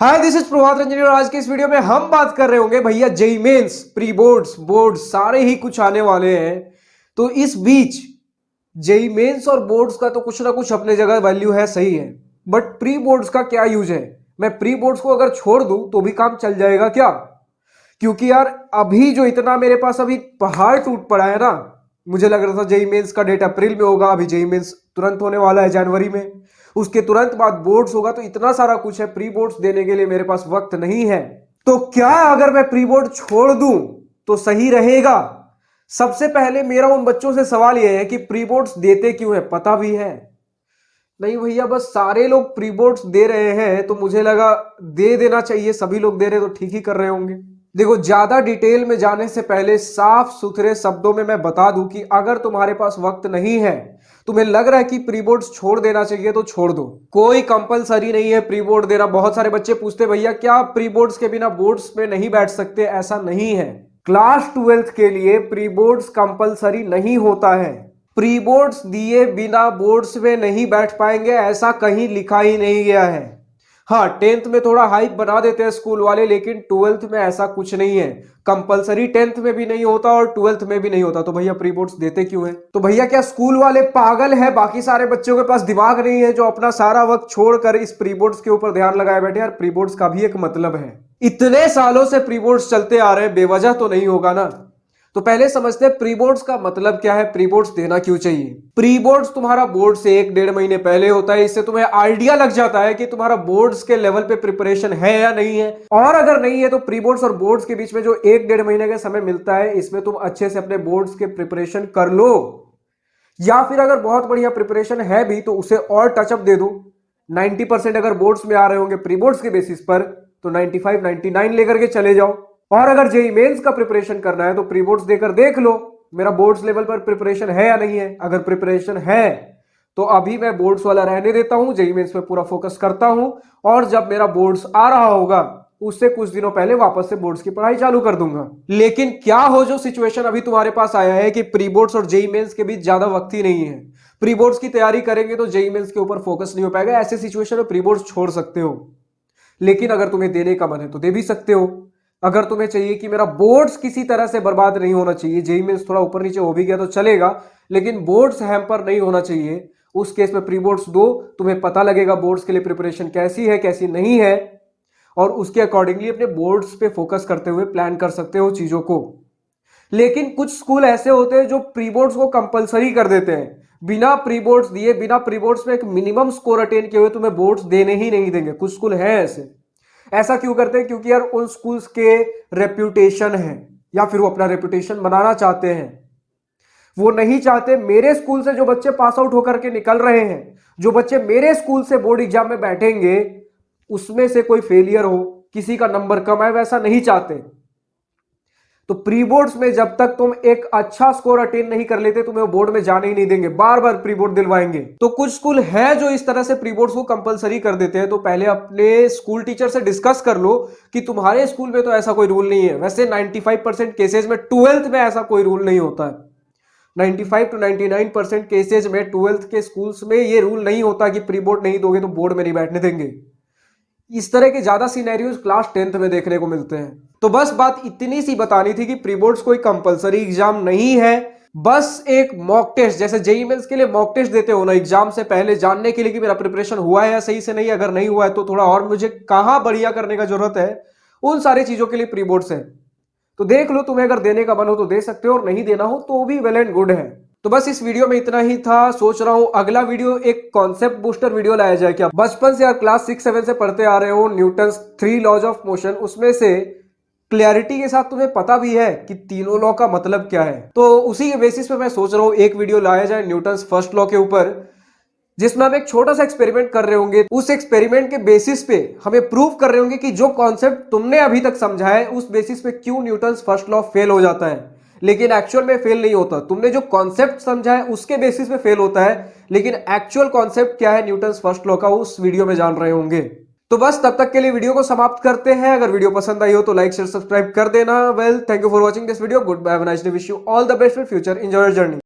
Hi this is प्रभात रंजनी और आज के इस वीडियो में हम बात कर रहे होंगे भैया JEE mains pre boards boards सारे ही कुछ आने वाले हैं। तो इस बीच जेई मेंस और बोर्ड्स का तो कुछ ना कुछ अपने जगह वैल्यू है, सही है, बट प्री बोर्ड्स का क्या यूज है। मैं प्री बोर्ड्स को अगर छोड़ दूं तो भी काम चल जाएगा क्या? क्योंकि यार अभी जो इतना मेरे पास अभी पहाड़ टूट पड़ा है ना, मुझे लग रहा था जेई मेंस का डेट अप्रैल में होगा, अभी जेई मेंस तुरंत होने वाला है जनवरी में, उसके तुरंत बाद बोर्ड्स होगा, तो इतना सारा कुछ है, प्री बोर्ड्स देने के लिए मेरे पास वक्त नहीं है। तो क्या अगर मैं प्री बोर्ड छोड़ दूं तो सही रहेगा? सबसे पहले मेरा उन बच्चों से सवाल यह है कि प्री बोर्ड्स देते क्यों है, पता भी है? नहीं भैया, बस सारे लोग प्री बोर्ड्स दे रहे हैं तो मुझे लगा दे देना चाहिए, सभी लोग दे रहे तो ठीक ही कर रहे होंगे। देखो, ज्यादा डिटेल में जाने से पहले साफ सुथरे शब्दों में मैं बता दूं कि अगर तुम्हारे पास वक्त नहीं है, तुम्हें लग रहा है कि प्री बोर्ड्स छोड़ देना चाहिए तो छोड़ दो, कोई कंपलसरी नहीं है प्री बोर्ड देना। बहुत सारे बच्चे पूछते भैया क्या प्री बोर्ड्स के बिना बोर्ड्स में नहीं बैठ सकते? ऐसा नहीं है। क्लास 12th के लिए प्री बोर्ड्स कंपलसरी नहीं होता है। प्री बोर्ड्स दिए बिना बोर्ड्स में नहीं बैठ पाएंगे ऐसा कहीं लिखा ही नहीं गया है। हाँ, 10th में थोड़ा हाइप बना देते हैं स्कूल वाले, लेकिन 12th में ऐसा कुछ नहीं है। कंपलसरी 10th में भी नहीं होता और 12th में भी नहीं होता। तो भैया प्री बोर्ड्स देते क्यों हैं? तो भैया क्या स्कूल वाले पागल है, बाकी सारे बच्चों के पास दिमाग नहीं है जो अपना सारा वक्त छोड़कर इस प्री बोर्ड्स के ऊपर ध्यान लगाए बैठे? यार प्री बोर्ड्स का भी एक मतलब है, इतने सालों से प्री बोर्ड्स चलते आ रहे हैं, बेवजह तो नहीं होगा ना। तो पहले समझते हैं प्री बोर्ड्स का मतलब क्या है, प्री बोर्ड्स देना क्यों चाहिए। प्री बोर्ड्स तुम्हारा बोर्ड से 1-1.5 महीने पहले होता है, इससे तुम्हें आइडिया लग जाता है कि तुम्हारा बोर्ड्स के लेवल पे प्रिपरेशन है या नहीं है, और अगर नहीं है तो प्री बोर्ड्स और बोर्ड्स के बीच में जो 1-1.5 महीने का समय मिलता है, इसमें तुम अच्छे से अपने बोर्ड्स के प्रिपरेशन कर लो, या फिर अगर बहुत बढ़िया प्रिपरेशन है भी तो उसे और टचअप दे दो। 90% अगर बोर्ड्स में आ रहे होंगे प्री बोर्ड्स के बेसिस पर तो 95-99 लेकर के चले जाओ। और अगर जेई मेंस का प्रिपरेशन करना है तो प्री बोर्ड्स देकर देख लो मेरा बोर्ड्स लेवल पर प्रिपरेशन है या नहीं है। अगर प्रिपरेशन है तो अभी मैं बोर्ड्स वाला रहने देता हूं, जेई मेंस पे पूरा फोकस करता हूं, और जब मेरा बोर्ड्स आ रहा होगा उससे कुछ दिनों पहले वापस से बोर्ड्स की पढ़ाई चालू कर दूंगा। लेकिन क्या हो जो सिचुएशन अभी तुम्हारे पास आया है कि प्री बोर्ड्स और जेई मेंस के बीच ज्यादा वक्त ही नहीं है, प्री बोर्ड्स की तैयारी करेंगे तो जेई मेंस के ऊपर फोकस नहीं हो पाएगा, ऐसे सिचुएशन में प्री बोर्ड्स छोड़ सकते हो। लेकिन अगर तुम्हें देने का मन है तो दे भी सकते हो। अगर तुम्हें चाहिए कि मेरा बोर्ड्स किसी तरह से बर्बाद नहीं होना चाहिए, जेई मेंस थोड़ा ऊपर नीचे हो भी गया तो चलेगा, लेकिन बोर्ड्स हैम्पर नहीं होना चाहिए, उस केस में प्री बोर्ड्स दो। तुम्हें पता लगेगा बोर्ड्स के लिए प्रिपरेशन कैसी है कैसी नहीं है, और उसके अकॉर्डिंगली अपने बोर्ड्स पे फोकस करते हुए प्लान कर सकते हो चीजों को। लेकिन कुछ स्कूल ऐसे होते हैं जो प्री बोर्ड्स को कंपलसरी कर देते हैं, बिना प्री बोर्ड्स दिए, बिना प्री बोर्ड्स में एक मिनिमम स्कोर अटेन किए हुए तुम्हें बोर्ड्स देने ही नहीं देंगे। कुछ स्कूल हैं ऐसे। ऐसा क्यों करते हैं? क्योंकि यार उन स्कूल्स के रेप्यूटेशन है, या फिर वो अपना रेप्यूटेशन बनाना चाहते हैं। वो नहीं चाहते मेरे स्कूल से जो बच्चे पास आउट होकर के निकल रहे हैं, जो बच्चे मेरे स्कूल से बोर्ड एग्जाम में बैठेंगे, उसमें से कोई फेलियर हो, किसी का नंबर कम आए, वैसा नहीं चाहते। तो प्री बोर्ड्स में जब तक तुम एक अच्छा स्कोर अटेन नहीं कर लेते, तुम्हें बोर्ड में जाने ही नहीं देंगे, बार बार प्री बोर्ड दिलवाएंगे। तो कुछ स्कूल है जो इस तरह से प्री बोर्ड्स को कंपलसरी कर देते हैं। तो पहले अपने स्कूल टीचर से डिस्कस कर लो कि तुम्हारे स्कूल में तो ऐसा कोई रूल नहीं है। वैसे 95% केसेज में 12th में ऐसा कोई रूल नहीं होता है। 95 to 99% केसेज में 12th के स्कूल्स में ये रूल नहीं होता कि प्री बोर्ड नहीं दोगे तो बोर्ड में नहीं बैठने देंगे। इस तरह के ज्यादा सिनेरियोज क्लास 10th में देखने को मिलते हैं। तो बस बात इतनी सी बतानी थी कि प्री बोर्ड्स कोई कंपलसरी एग्जाम नहीं है, बस एक मॉक टेस्ट, जैसे जेई मेंस के लिए मॉक टेस्ट देते हो ना एग्जाम से पहले, जानने के लिए कि मेरा प्रिपरेशन हुआ है या सही से नहीं। अगर नहीं हुआ है तो थोड़ा और मुझे कहां बढ़िया करने का जरूरत है, उन सारी चीजों के लिए प्री बोर्ड्स है। तो देख लो, तुम्हें अगर देने का मन हो तो दे सकते हो, और नहीं देना हो तो भी वेल एंड गुड है। तो बस इस वीडियो में इतना ही था। सोच रहा हूं अगला वीडियो एक कॉन्सेप्ट बूस्टर वीडियो लाया जाए क्या। बचपन से यार क्लास 6-7 से पढ़ते आ रहे हो न्यूटन्स 3 लॉज ऑफ मोशन, उसमें से क्लैरिटी के साथ तुम्हें पता भी है कि तीनों लॉ का मतलब क्या है। तो उसी के बेसिस पे मैं सोच रहा हूं एक वीडियो लाया जाए न्यूटन्स फर्स्ट लॉ के ऊपर, जिसमें हम एक छोटा सा एक्सपेरिमेंट कर रहे होंगे। उस एक्सपेरिमेंट के बेसिस पे हमें प्रूव कर रहे होंगे कि जो कॉन्सेप्ट तुमने अभी तक समझा है उस बेसिस पे क्यों न्यूटन्स फर्स्ट लॉ फेल हो जाता है, लेकिन एक्चुअल में फेल नहीं होता। तुमने जो कॉन्सेप्ट समझा है उसके बेसिस पे फेल होता है, लेकिन एक्चुअल कॉन्सेप्ट क्या है न्यूटन्स फर्स्ट लॉ का, उस वीडियो में जान रहे होंगे। तो बस तब तक के लिए वीडियो को समाप्त करते हैं। अगर वीडियो पसंद आई हो तो लाइक शेयर सब्सक्राइब कर देना। Well, thank you for watching this video. Goodbye, have a nice day, wish you all the best for future, enjoy your journey.